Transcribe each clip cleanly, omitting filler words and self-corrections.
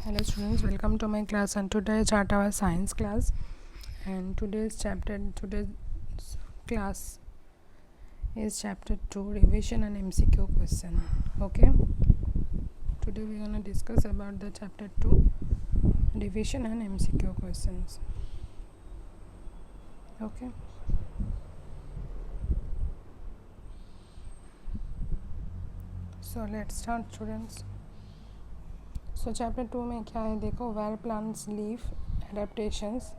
Hello students, welcome to my class, and today is our science class, and today's class is chapter 2, revision and MCQ question. Okay, today we're gonna discuss about the chapter 2, revision and MCQ questions. Okay, so let's start students. So chapter 2 में क्या है देखो, where plants live, adaptations.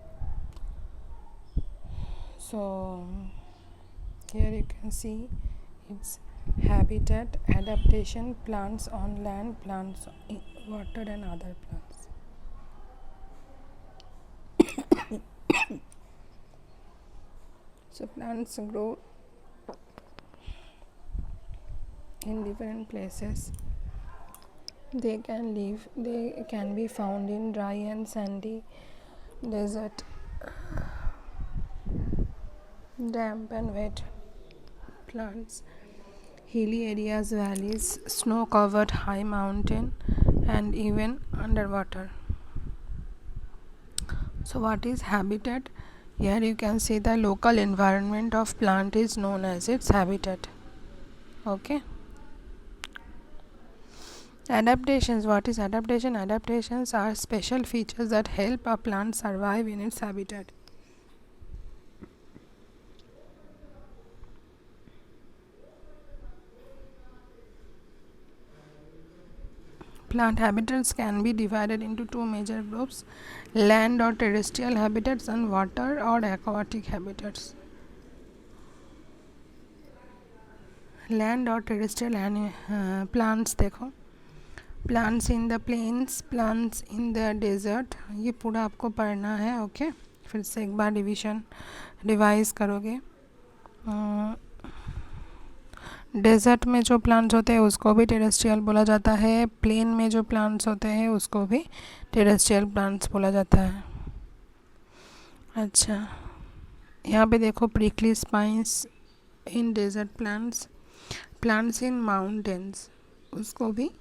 So here you can see its habitat, adaptation, plants on land, plants in water, and other plants. So plants grow in different places. They can be found in dry and sandy desert, damp and wet plants, hilly areas, valleys, snow covered high mountain, and even underwater. So what is habitat? Here you can see the local environment of plant is known as its habitat. Okay. Adaptations. What is adaptation? Adaptations are special features that help a plant survive in its habitat. Plant habitats can be divided into two major groups: land or terrestrial habitats and water or aquatic habitats. Land or terrestrial plants देखो, plants in the plains, plants in the desert, ये पूरा आपको पढ़ना है. Okay, फिर से एक बार revise करोगे. डेजर्ट में जो प्लांट्स होते हैं उसको भी टेरेस्ट्रियल बोला जाता है, प्लेन में जो प्लांट्स होते हैं उसको भी टेरेस्ट्रियल प्लांट्स बोला जाता है. अच्छा, यहाँ पे देखो, prickly spines in desert plants, plants in mountains, उसको भी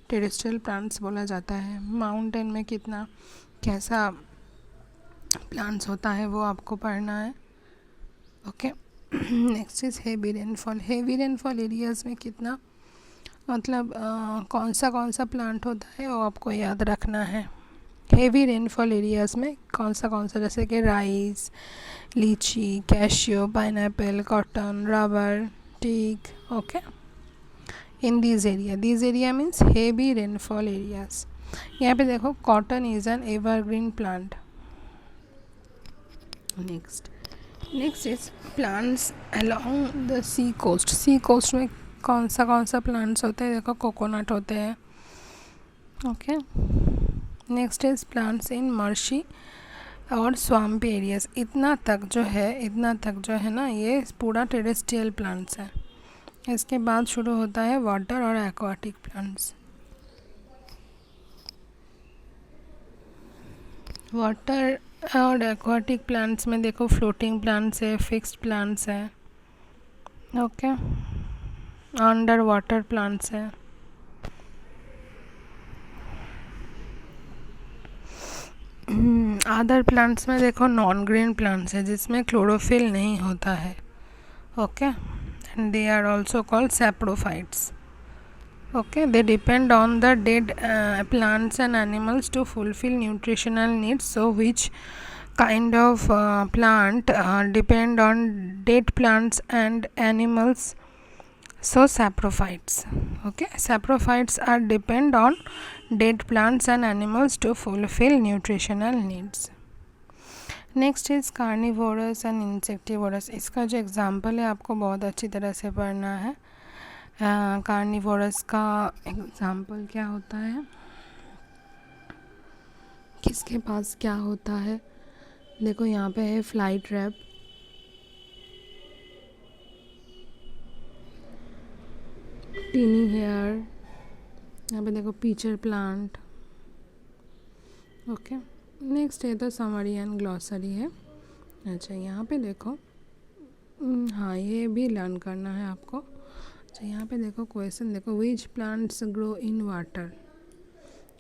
टेरेस्ट्रियल प्लांट्स बोला जाता है. माउंटेन में कितना कैसा प्लांट्स होता है वो आपको पढ़ना है. Okay. Next is heavy rainfall. Heavy rainfall areas में कितना, मतलब कौन सा प्लांट होता है वो आपको याद रखना है. हेवी रेनफॉल एरियाज़ में कौन सा, जैसे कि rice, lychee, cashew, pineapple, cotton, rubber, teak. Okay, in this area means heavy rainfall areas. यहाँ पे देखो, cotton is an evergreen plant. Next is plants along the sea coast. Sea coast में कौन सा प्लांट्स होते हैं देखो, कोकोनट होते हैं. Okay. Next is plants in marshy और स्वाम्प एरियाज. इतना तक जो है ना, ये पूरा टेरेस्ट्रियल प्लांट्स है. इसके बाद शुरू होता है वाटर और एक्वाटिक प्लांट्स. वाटर और एक्वाटिक प्लांट्स में देखो, फ्लोटिंग प्लांट्स है, फिक्स्ड प्लांट्स है. ओके, अंडर वाटर प्लांट्स है. अदर प्लांट्स में देखो, नॉन ग्रीन प्लांट्स है जिसमें क्लोरोफिल नहीं होता है. Okay, and they are also called saprophytes. Okay, they depend on the dead plants and animals to fulfill nutritional needs. So which kind of plant depend on dead plants and animals? So saprophytes. Okay, saprophytes are depend on dead plants and animals to fulfill nutritional needs. Next is carnivorous and insectivorous. इसका जो example है आपको बहुत अच्छी तरह से पढ़ना है. कार्निवोरस का एग्ज़ाम्पल क्या होता है, किसके पास क्या होता है. देखो, यहाँ पे है फ्लाई ट्रैप, टीनी हेयर, यहाँ पे देखो पीचर प्लांट. ओके. नेक्स्ट है तो समरी एंड ग्लॉसरी है. अच्छा, यहाँ पे देखो, हाँ ये भी लर्न करना है आपको. अच्छा, यहाँ पे देखो क्वेश्चन देखो, which plants grow in water.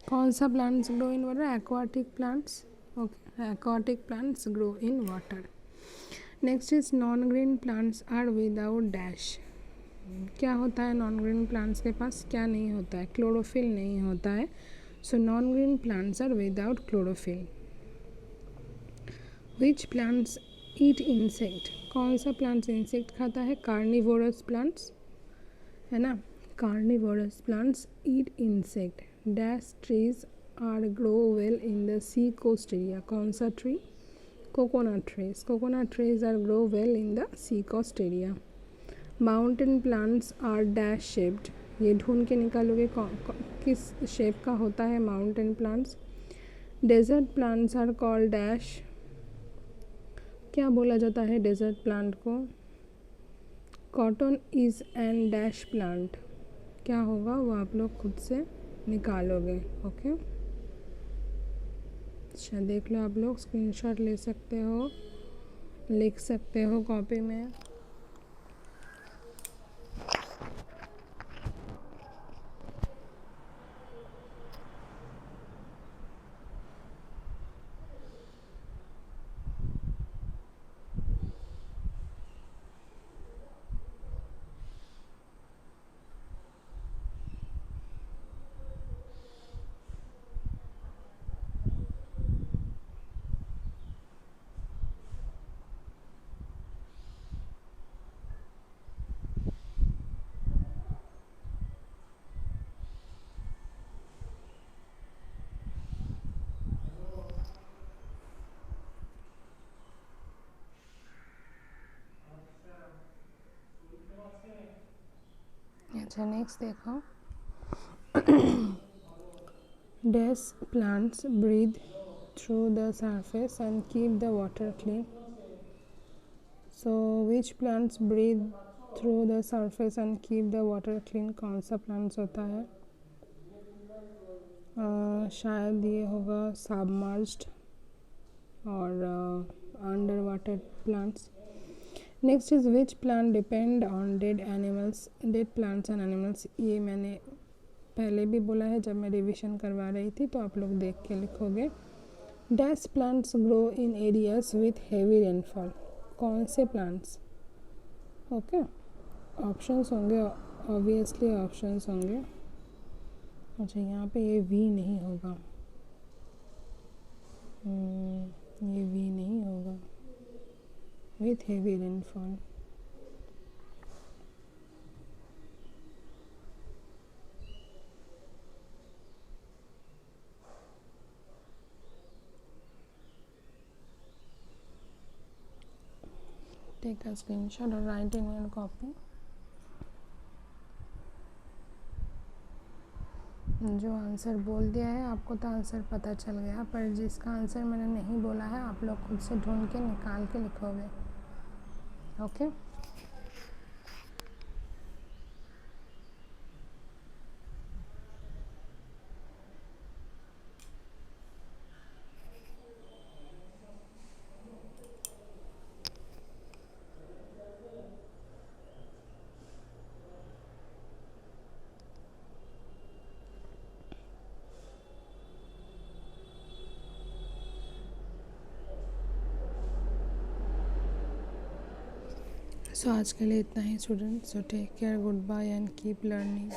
कौन सा plants grow in water? Aquatic plants. Okay, aquatic plants grow in water. Next is non green plants are without dash. क्या होता है नॉन ग्रीन प्लांट्स के पास? क्या नहीं होता है? क्लोरोफिल नहीं होता है. So non green plants are without chlorophyll. Which plants eat insect? कौन सा प्लांट्स इंसेक्ट खाता है? कार्निवोरस प्लांट्स, है ना. Carnivorous plants eat insect. Dash trees are grow well in the sea coast area. कौन सा tree? Coconut trees. Coconut trees are grow well in the sea coast area. Mountain plants are dash shaped. ये ढूंढ के निकालोगे किस shape का होता है mountain plants. Desert plants are called dash. क्या बोला जाता है डेजर्ट प्लांट को? Cotton is an dash plant. क्या होगा वो आप लोग खुद से निकालोगे. ओके, अच्छा देख लो, आप लोग स्क्रीनशॉट ले सकते हो, लिख सकते हो कॉपी में. अच्छा नेक्स्ट देखो. Dash plants breathe through the surface and keep the water clean. So which plants breathe through the surface and keep the water clean? कौन सा प्लांट्स होता है? शायद ये होगा सबमर्ज्ड और under water plants. Next is which plant depend on dead animals. Dead plants and animals, ये मैंने पहले भी बोला है जब मैं रिविजन करवा रही थी, तो आप लोग देख के लिखोगे. Dash plants grow in areas with heavy rainfall. कौन से प्लांट्स? ओके, ऑप्शंस होंगे, ऑब्वियसली ऑप्शंस होंगे. अच्छा यहाँ पे ये वी नहीं होगा. ये वी नहीं होगा. With heavy rainfall. Take a screenshot और राइट इन योर कॉपी. जो आंसर बोल दिया है आपको तो आंसर पता चल गया, पर जिसका आंसर मैंने नहीं बोला है आप लोग खुद से ढूंढ के निकाल के लिखोगे. ओके, सो आज के लिए इतना ही students. So take care, goodbye and keep learning.